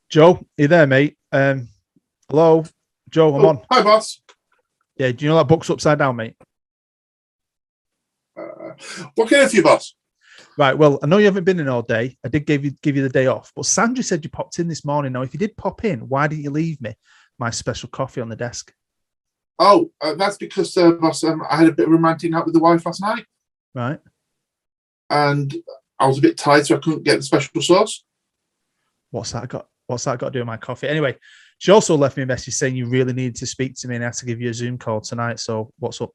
Joe, you there, mate? Hello, Joe, I'm on. Hi, boss. Yeah, do you know that book's upside down, mate? What can I do for you, boss? Right, well, I know you haven't been in all day. I did give you the day off, but Sandra said you popped in this morning. Now, if you did pop in, why didn't you leave me my special coffee on the desk? Oh, that's because, boss, I had a bit of a romantic night with the wife last night. Right. And I was a bit tired, so I couldn't get the special sauce. What's that got to do with my coffee? Anyway, she also left me a message saying you really needed to speak to me and I had to give you a Zoom call tonight. So what's up?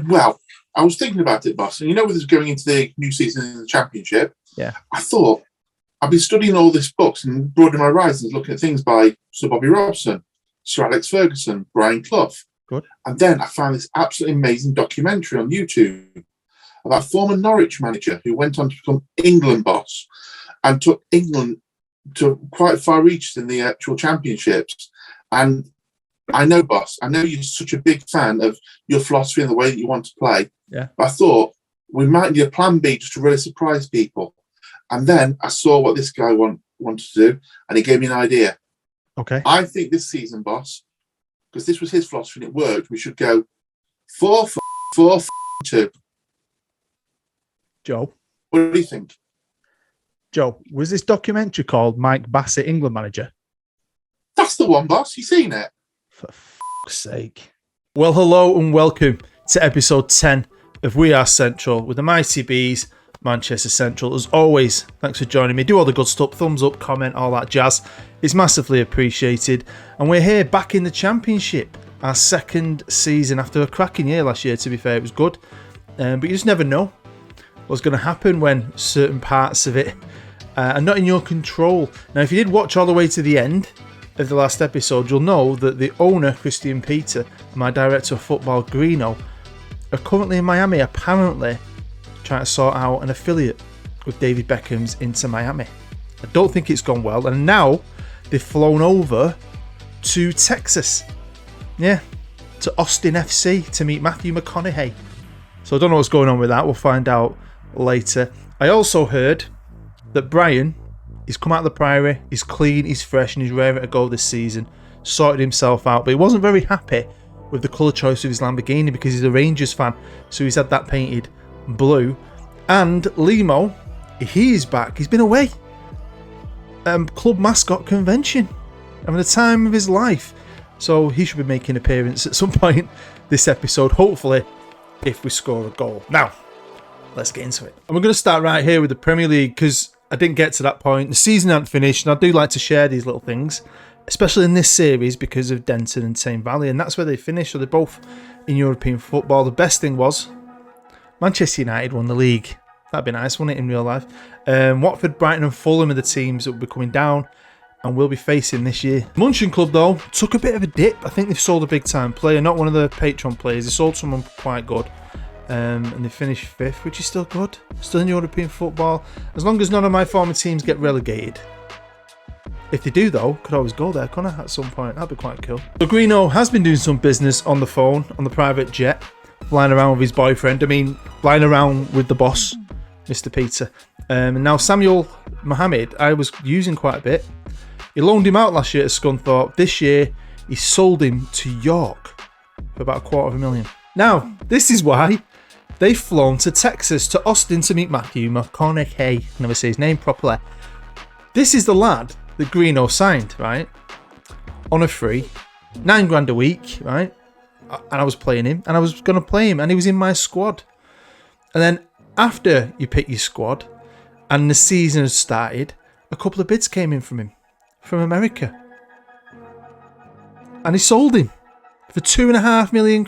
Well, I was thinking about it, boss. And with us going into the new season in the Championship, yeah, I thought I've been studying all these books and broadening my horizons, looking at things by Sir Bobby Robson, Sir Alex Ferguson, Brian Clough. Good. And then I found this absolutely amazing documentary on YouTube about a former Norwich manager who went on to become England boss and took England to quite far reaches in the actual championships. And I know, boss, I know you're such a big fan of your philosophy and the way that you want to play. Yeah. But I thought we might need a plan B just to really surprise people. And then I saw what this guy wanted to do, and he gave me an idea. Okay. I think this season, boss, because this was his philosophy and it worked, we should go 4-4-4-2. Joe? What do you think? Joe, was this documentary called Mike Bassett, England Manager? That's the one, boss. You seen it? For fuck's sake. Well, hello and welcome to episode 10 of We Are Central with the Mighty Bees, Manchester Central. As always, thanks for joining me. Do all the good stuff, thumbs up, comment, all that jazz. It's massively appreciated. And we're here back in the Championship, our second season after a cracking year last year, to be fair. It was good. But you just never know what's going to happen when certain parts of it are not in your control. Now, if you did watch all the way to the end of the last episode, you'll know that the owner, Christian Peter, and my director of football, Greeno, are currently in Miami, apparently trying to sort out an affiliate with David Beckham's Inter Miami. I don't think it's gone well, and now they've flown over to Texas. Yeah, to Austin FC to meet Matthew McConaughey. So I don't know what's going on with that. We'll find out later. I also heard that Brian, he's come out of the Priory, he's clean, he's fresh, and he's raring to go this season. Sorted himself out, but he wasn't very happy with the colour choice of his Lamborghini because he's a Rangers fan, so he's had that painted blue. And Limo, he is back. He's been away. Club mascot convention, having the time of his life. So he should be making an appearance at some point this episode, hopefully, if we score a goal. Now, let's get into it. And we're going to start right here with the Premier League because I didn't get to that point. The season hadn't finished, and I do like to share these little things, especially in this series because of Denton and Tame Valley, and that's where they finished. So they're both in European football. The best thing was Manchester United won the league. That'd be nice, wouldn't it, in real life? Watford, Brighton and Fulham are the teams that will be coming down and will be facing this year. Munchen Club, though, took a bit of a dip. I think they've sold a big-time player, not one of the Patreon players. They sold someone quite good. And they finished 5th, which is still good. Still in European football. As long as none of my former teams get relegated. If they do, though, could always go there, couldn't I, at some point? That'd be quite cool. So Greeno has been doing some business on the phone, on the private jet, flying around with his boyfriend. I mean, flying around with the boss, Mr. Peter. And now Samuel Mohammed, I was using quite a bit. He loaned him out last year to Scunthorpe. This year, he sold him to York for about $250,000. Now, this is why they've flown to Texas, to Austin, to meet Matthew McConaughey. I never say his name properly. This is the lad that Greeno signed, right? On a free, $9,000 a week, right? And I was playing him, and I was going to play him, and he was in my squad. And then after you pick your squad, and the season had started, a couple of bids came in from him, from America. And he sold him for £2.5 million.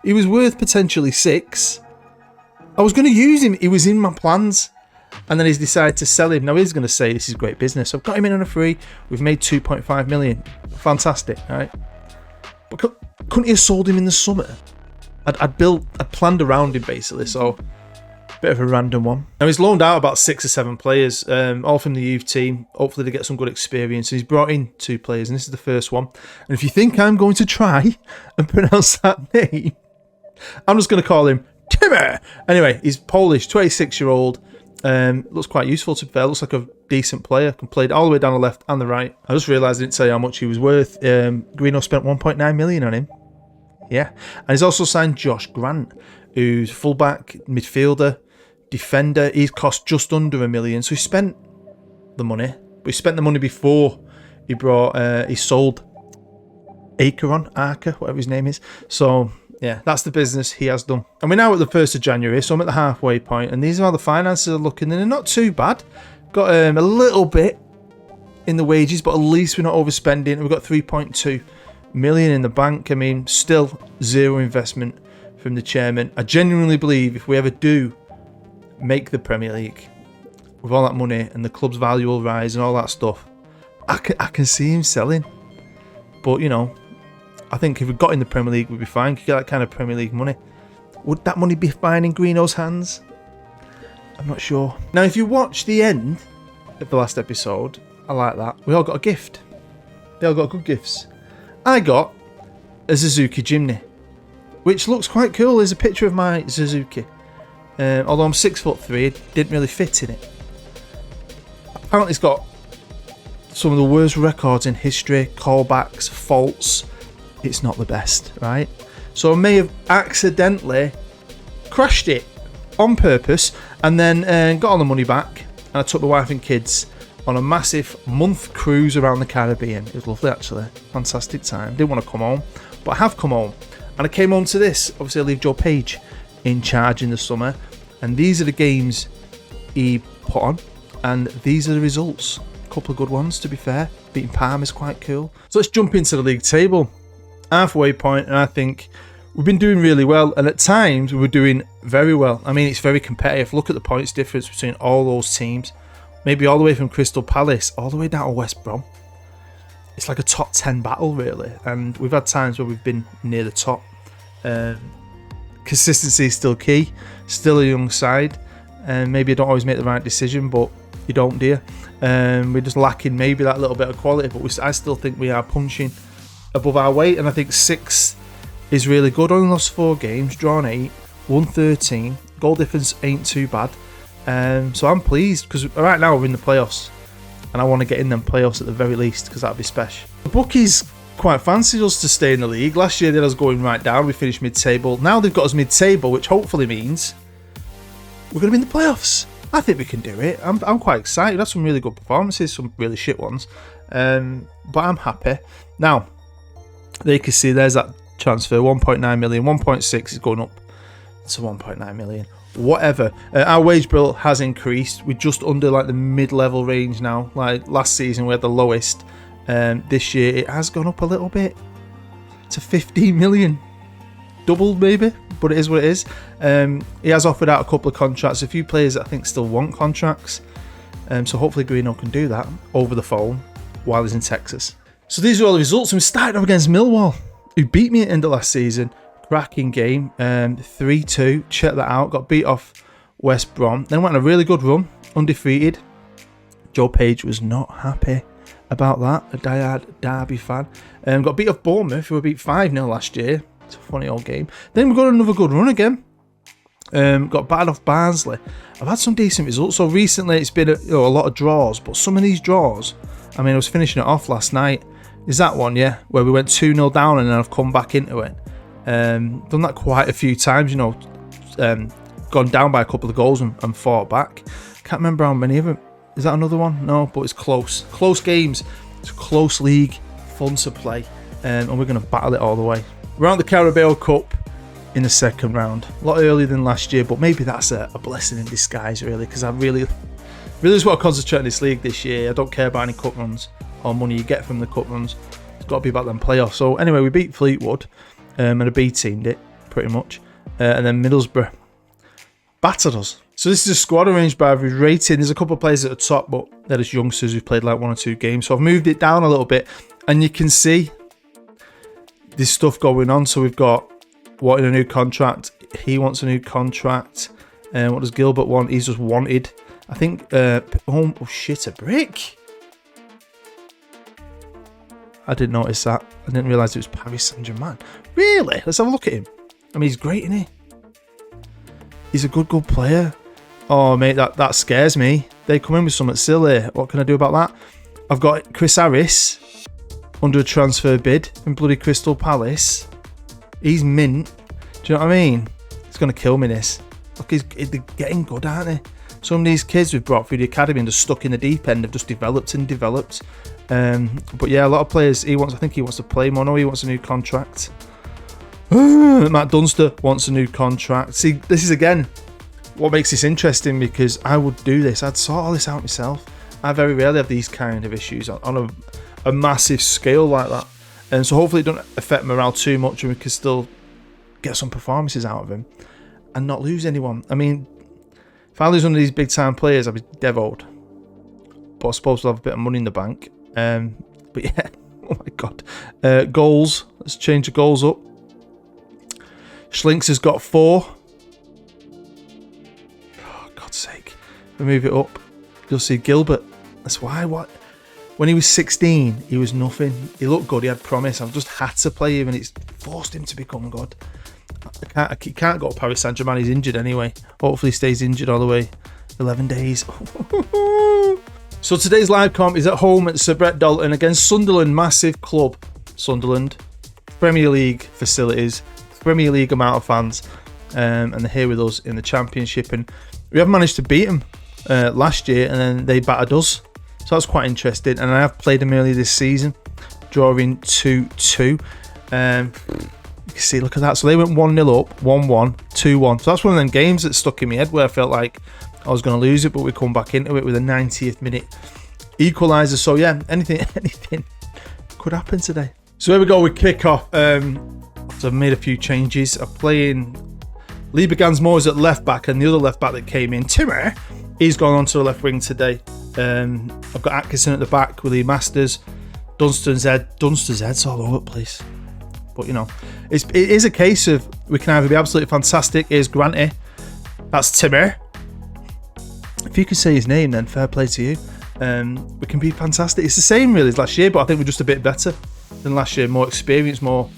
He was worth potentially 6. I was going to use him. He was in my plans. And then he's decided to sell him. Now he's going to say this is great business. I've got him in on a free. We've made $2.5 million. Fantastic, right? But couldn't he have sold him in the summer? I'd planned around him basically. So bit of a random one. Now he's loaned out about 6 or 7 players, all from the youth team. Hopefully they get some good experience. And he's brought in 2 players, and this is the first one. And if you think I'm going to try and pronounce that name, I'm just going to call him Timmy. Anyway, he's Polish, 26-year-old. Looks quite useful, to be fair. Looks like a decent player. Can play it all the way down the left and the right. I just realised I didn't tell you how much he was worth. Greeno spent 1.9 million on him. Yeah. And he's also signed Josh Grant, who's fullback, midfielder, defender. He's cost just under $1 million. So he spent the money. But he spent the money before he sold Arca, whatever his name is. So yeah, that's the business he has done. And we're now at the 1st of January, so I'm at the halfway point, and these are how the finances are looking, and they're not too bad. Got a little bit in the wages, but at least we're not overspending. We've got 3.2 million in the bank. I mean, still zero investment from the chairman. I genuinely believe if we ever do make the Premier League with all that money and the club's value will rise and all that stuff, I can see him selling. But, you know, I think if we got in the Premier League, we'd be fine. Could get that kind of Premier League money. Would that money be fine in Greeno's hands? I'm not sure. Now, if you watch the end of the last episode, I like that. We all got a gift. They all got good gifts. I got a Suzuki Jimny, which looks quite cool. There's a picture of my Suzuki. Although I'm 6'3", it didn't really fit in it. Apparently, it's got some of the worst records in history, callbacks, faults. It's not the best, right? So I may have accidentally crashed it on purpose and then got all the money back. And I took my wife and kids on a massive month cruise around the Caribbean. It was lovely, actually. Fantastic time. Didn't want to come home, but I have come home. And I came home to this. Obviously, I leave Joe Page in charge in the summer. And these are the games he put on. And these are the results. A couple of good ones, to be fair. Beating Parma is quite cool. So let's jump into the league table. Halfway point, and I think we've been doing really well, and at times we were doing very well. I mean, it's very competitive. Look at the points difference between all those teams, maybe all the way from Crystal Palace all the way down to West Brom. It's like a top 10 battle, really, and we've had times where we've been near the top. Consistency is still key, still a young side, and maybe you don't always make the right decision, but you don't, dear. We're just lacking maybe that little bit of quality, but I still think we are punching above our weight, and I think 6 is really good. Only lost 4 games, drawn 8, won 13. Goal difference ain't too bad. So I'm pleased because right now we're in the playoffs, and I want to get in them playoffs at the very least because that'd be special. The bookies quite fancied us to stay in the league. Last year they had us going right down. We finished mid-table. Now they've got us mid-table, which hopefully means we're going to be in the playoffs. I think we can do it. I'm quite excited. That's some really good performances, some really shit ones, but I'm happy. Now, there you can see there's that transfer, 1.9 million, 1.6 is going up to 1.9 million. Whatever. Our wage bill has increased. We're just under like the mid-level range now. Like last season we had the lowest. This year it has gone up a little bit to 15 million. Doubled maybe, but it is what it is. He has offered out a couple of contracts. A few players that I think still want contracts. So hopefully Greeno can do that over the phone while he's in Texas. So these are all the results. And we started off against Millwall, who beat me at the end of last season. Cracking game, 3-2. Check that out. Got beat off West Brom. Then went on a really good run, undefeated. Joe Page was not happy about that. A diehard Derby fan. Got beat off Bournemouth, who were beat 5-0 last year. It's a funny old game. Then we got another good run again. Got battered off Barnsley. I've had some decent results. So recently it's been a lot of draws, but some of these draws, I mean, I was finishing it off last night. Is that one, yeah? Where we went 2-0 down and then I've come back into it. Done that quite a few times, gone down by a couple of goals and fought back. Can't remember how many of them. Is that another one? No, but it's close. Close games. It's a close league. Fun to play. And we're going to battle it all the way. We're out the Carabao Cup in the second round. A lot earlier than last year, but maybe that's a blessing in disguise, really, because I really just want to concentrate on this league this year. I don't care about any cup runs or money you get from the cup runs. It's got to be about them playoffs. So anyway, we beat Fleetwood and a B teamed it pretty much, and then Middlesbrough battered us. So this is a squad arranged by average rating. There's a couple of players at the top, but they're just youngsters who've played like 1 or 2 games. So I've moved it down a little bit, and you can see there's stuff going on. So we've got wanting a new contract. He wants a new contract. And what does Gilbert want? He's just wanted. I think. Oh shit! A brick. I didn't notice that. I didn't realise it was Paris Saint-Germain. Really? Let's have a look at him. I mean, he's great, isn't he? He's a good player. Oh, mate, that scares me. They come in with something silly. What can I do about that? I've got Chris Harris under a transfer bid in bloody Crystal Palace. He's mint. Do you know what I mean? It's going to kill me, this. Look, they're getting good, aren't they? Some of these kids we've brought through the academy and just stuck in the deep end have just developed and developed. But yeah, a lot of players, I think he wants to play more. No, he wants a new contract. Matt Dunster wants a new contract. See, this is again what makes this interesting, because I would do this. I'd sort all this out myself. I very rarely have these kind of issues on a massive scale like that. And so hopefully it don't affect morale too much, and we can still get some performances out of him and not lose anyone. I mean, if I lose one of these big time players, I'll be devoted. But I suppose we'll have a bit of money in the bank. But yeah, oh my god. Goals. Let's change the goals up. Schlinks has got 4. Oh, God's sake. If we move it up, you'll see Gilbert. That's why. What? When he was 16, he was nothing. He looked good. He had promise. I've just had to play him, and it's forced him to become good. I can't go to Paris Saint-Germain. He's injured anyway. Hopefully he stays injured all the way 11 days. So today's live comp is at home at Sir Brett Dalton against Sunderland. Massive club. Sunderland. Premier League facilities. Premier League amount of fans. And they're here with us in the Championship. And we have managed to beat them last year, and then they battered us. So that's quite interesting. And I have played them earlier this season, drawing 2-2. You can see, look at that. So they went 1-0 up, 1-1, 2-1. So that's one of them games that stuck in my head where I felt like I was going to lose it, but we come back into it with a 90th minute equaliser. So yeah, anything could happen today. So here we go with kick-off. So I've made a few changes. I'm playing Liebergans Moores at left back, and the other left back that came in, Timmer, he's gone onto the left wing today. I've got Atkinson at the back with Lee Masters, Dunster's head's all over the place. But you know, it is a case of we can either be absolutely fantastic. Here's Granty, that's Timmer. If you could say his name, then fair play to you. We can be fantastic. It's the same really as last year, but I think we're just a bit better than last year. More experience, more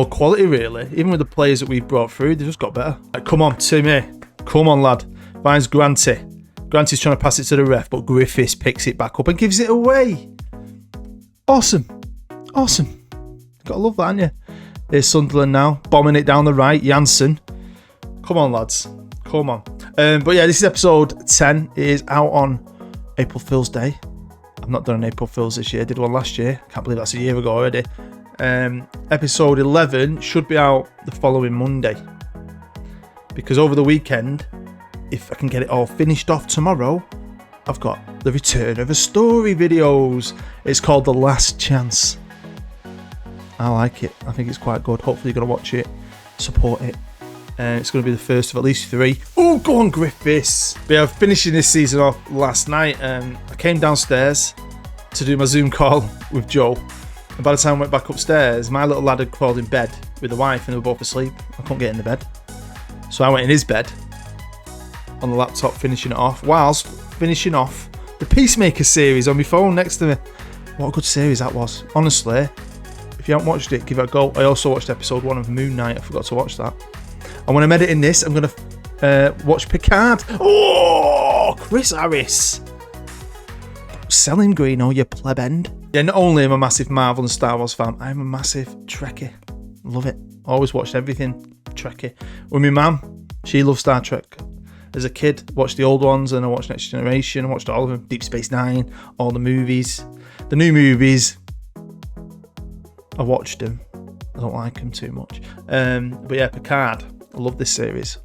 quality really. Even with the players that we've brought through, they've just got better. Come on, Timmy. Come on, lad. Finds Granty. Granty's trying to pass it to the ref, but Griffiths picks it back up and gives it away. Awesome. Gotta love that, haven't you? Here's Sunderland now, bombing it down the right. Janssen. Come on, lads. Come on. But yeah, this is episode 10. It is out on April Fool's Day. I've not done an April Fool's this year. I did one last year. Can't believe that's a year ago already. Episode 11 should be out the following Monday. Because over the weekend, if I can get it all finished off tomorrow, I've got the return of a story videos. It's called The Last Chance. I like it. I think it's quite good. Hopefully you're going to watch it, support it. It's going to be the first of at least 3. Oh, go on, Griffiths. But yeah, finishing this season off last night. I came downstairs to do my Zoom call with Joe. And by the time I went back upstairs, my little lad had crawled in bed with the wife and they were both asleep. I couldn't get in the bed. So I went in his bed on the laptop, finishing it off, whilst finishing off the Peacemaker series on my phone next to me. What a good series that was. Honestly, if you haven't watched it, give it a go. I also watched episode 1 of Moon Knight. I forgot to watch that. And when I'm editing this, I'm going to watch Picard. Oh, Chris Harris. Sell him green, oh, you plebend. Yeah, not only am I a massive Marvel and Star Wars fan, I'm a massive Trekkie. Love it. Always watched everything Trekkie. With my mum, she loves Star Trek. As a kid, watched the old ones, and I watched Next Generation. I watched all of them. Deep Space Nine, all the movies. The new movies, I watched them. I don't like them too much. But yeah, Picard. I love this series.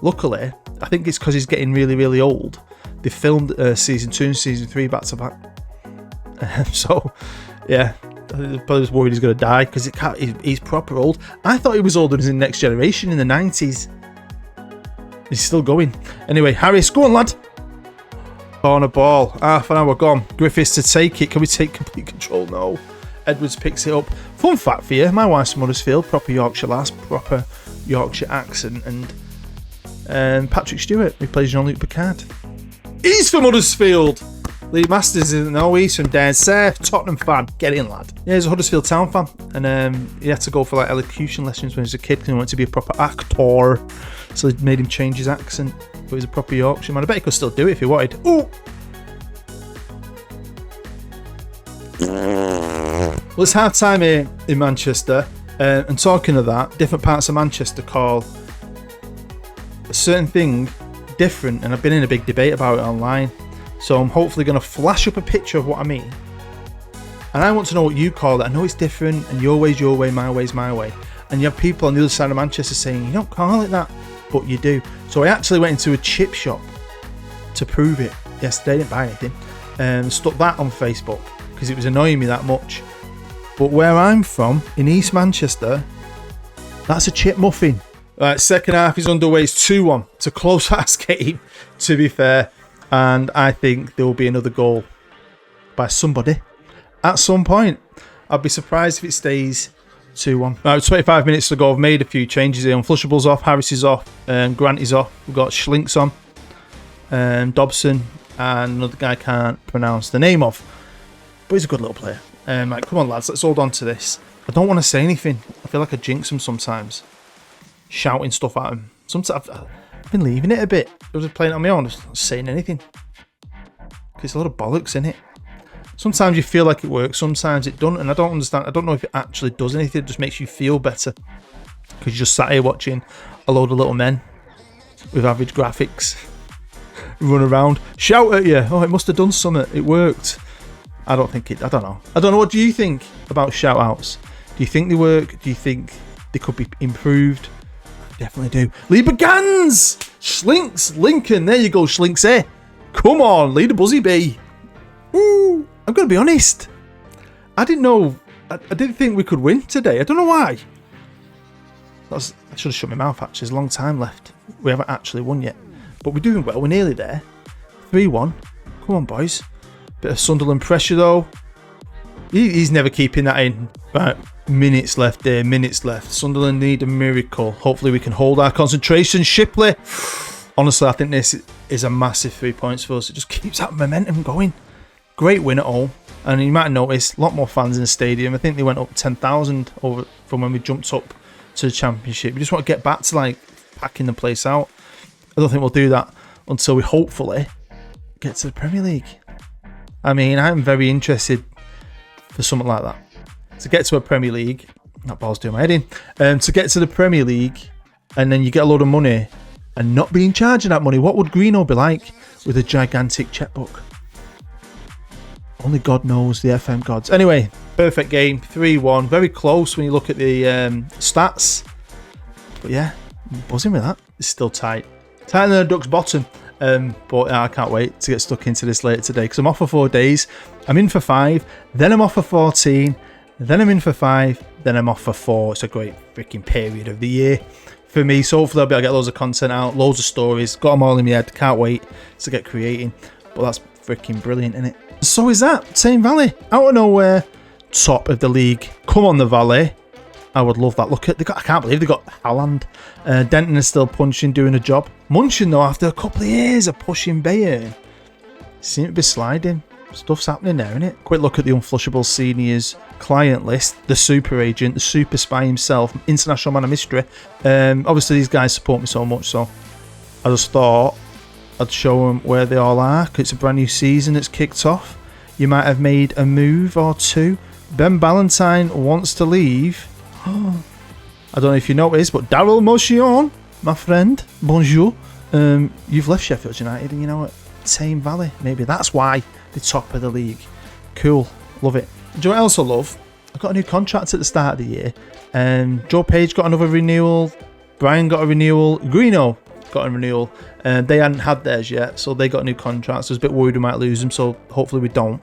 Luckily, I think it's because he's getting really, really old. They filmed season 2 and season 3 back to back. So, yeah, I probably was worried he's going to die because he's proper old. I thought he was older than Next Generation in the 90s. He's still going. Anyway, Harris, go on, lad. Corner ball. Half an hour gone. Griffiths to take it. Can we take complete control? No. Edwards picks it up. Fun fact for you, my wife's from Huddersfield. Proper Yorkshire lass. Proper Yorkshire accent. And Patrick Stewart, who plays Jean-Luc Picard. He's from Huddersfield. Lee Masters isn't. No, he's from down south. Tottenham fan. Get in, lad. Yeah, he's a Huddersfield Town fan. And he had to go for like elocution lessons when he was a kid because he wanted to be a proper actor. So they made him change his accent. but he was a proper Yorkshireman. I bet he could still do it if he wanted. Ooh! Well, it's half time here in Manchester, and talking of that, different parts of Manchester call a certain thing different, and I've been in a big debate about it online, so I'm hopefully going to flash up a picture of what I mean, and I want to know what you call it. I know it's different, and your way's your way, my way's my way, and you have people on the other side of Manchester saying you don't call it that, but you do. So I actually went into a chip shop to prove it yesterday. I didn't buy anything, and stuck that on Facebook because it was annoying me that much. But where I'm from, in East Manchester, that's a chip muffin. Right, second half is underway. It's 2-1. It's a close-ass game, to be fair. And I think there will be another goal by somebody at some point. I'd be surprised if it stays 2-1. Right, 25 minutes to go. I've made a few changes here. Unflushable's off, Harris is off, Grant is off. We've got Schlinks on, Dobson, and another guy I can't pronounce the name of. But he's a good little player. Right, come on, lads, let's hold on to this. I don't want to say anything. I feel like I jinx him sometimes, shouting stuff at him. Sometimes I've been leaving it a bit. I was playing it on my own, just not saying anything. Because there's a lot of bollocks in it. Sometimes you feel like it works, sometimes it doesn't, and I don't understand. I don't know if it actually does anything. It just makes you feel better. Because you just sat here watching a load of little men with average graphics run around, shout at you. Oh, it must have done something. It worked. I don't think it. I don't know. What do you think about shout outs? Do you think they work? Do you think they could be improved? I definitely do. Lieber Gans! Schlinks! Lincoln! There you go, Schlinks, eh? Come on, lead a buzzy bee. Ooh, I'm going to be honest. I didn't know. I didn't think we could win today. I don't know why. I should have shut my mouth, actually. There's a long time left. We haven't actually won yet. But we're doing well. We're nearly there. 3-1. Come on, boys. Bit of Sunderland pressure though. He's never keeping that in. Right, minutes left there, minutes left. Sunderland need a miracle. Hopefully we can hold our concentration. Shipley. Honestly, I think this is a massive 3 points for us. It just keeps that momentum going. Great win at home. And you might have noticed a lot more fans in the stadium. I think they went up 10,000 over from when we jumped up to the Championship. We just want to get back to like packing the place out. I don't think we'll do that until we hopefully get to the Premier League. I mean, I'm very interested for something like that. To get to a Premier League, that ball's doing my head in. To get to the Premier League, and then you get a load of money and not being charged that money. What would Greeno be like with a gigantic checkbook? Only God knows, the FM gods. Anyway, perfect game, 3-1. Very close when you look at the stats. But yeah, I'm buzzing with that. It's still tight. Tighter than a duck's bottom. But I can't wait to get stuck into this later today because I'm off for 4 days. I'm in for 5, then I'm off for 14, then I'm in for 5, then I'm off for 4. It's a great freaking period of the year for me. So hopefully I'll be able to get loads of content out, loads of stories, got them all in my head. Can't wait to get creating. But that's freaking brilliant, isn't it? So is that Tame Valley out of nowhere, top of the league. Come on, the Valley. I would love that. Look at I can't believe they got Haaland. Denton is still punching, doing a job. Munching though, after a couple of years of pushing Bayern, seem to be sliding. Stuff's happening there, isn't it? Quick look at the Unflushable Seniors client list. The super agent, the super spy himself, international man of mystery. Obviously these guys support me so much, so I just thought I'd show them where they all are. Cause it's a brand new season that's kicked off. You might have made a move or two. Ben Ballantyne wants to leave. I don't know if you noticed, but Daryl Motion, my friend, bonjour. You've left Sheffield United and you know what? Tame Valley. Maybe that's why they're top of the league. Cool. Love it. Do you know what else I love? I got a new contract at the start of the year. Joe Page got another renewal. Brian got a renewal. Greeno got a renewal. They hadn't had theirs yet, so they got a new contract. So I was a bit worried we might lose them, so hopefully we don't.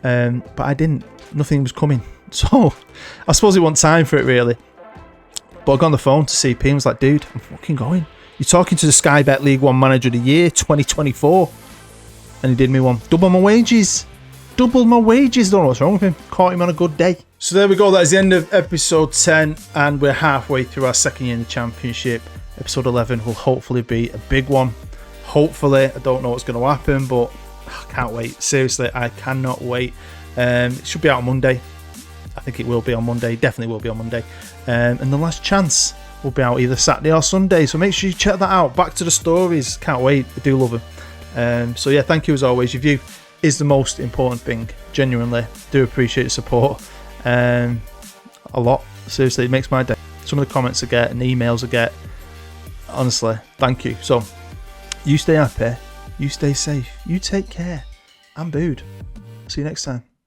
But I didn't. Nothing was coming. So I suppose it wasn't time for it really. But I got on the phone to CP and was like, dude, I'm fucking going. You're talking to the Sky Bet League 1 Manager of the Year 2024. And he did me one. Double my wages. Don't know what's wrong with him. Caught him on a good day. So there we go. That is the end of episode 10. And we're halfway through our second year in the Championship. Episode 11 will hopefully be a big one. Hopefully. I don't know what's going to happen, but I can't wait. Seriously, I cannot wait. It should be out on Monday. I think it will be on Monday. Definitely will be on Monday. And the last chance will be out either Saturday or Sunday. So make sure you check that out. Back to the stories. Can't wait. I do love them. So yeah, thank you as always. Your view is the most important thing. Genuinely, do appreciate the support. A lot. Seriously, it makes my day. Some of the comments I get and the emails I get. Honestly, thank you. So you stay happy. You stay safe. You take care. I'm Bood. See you next time.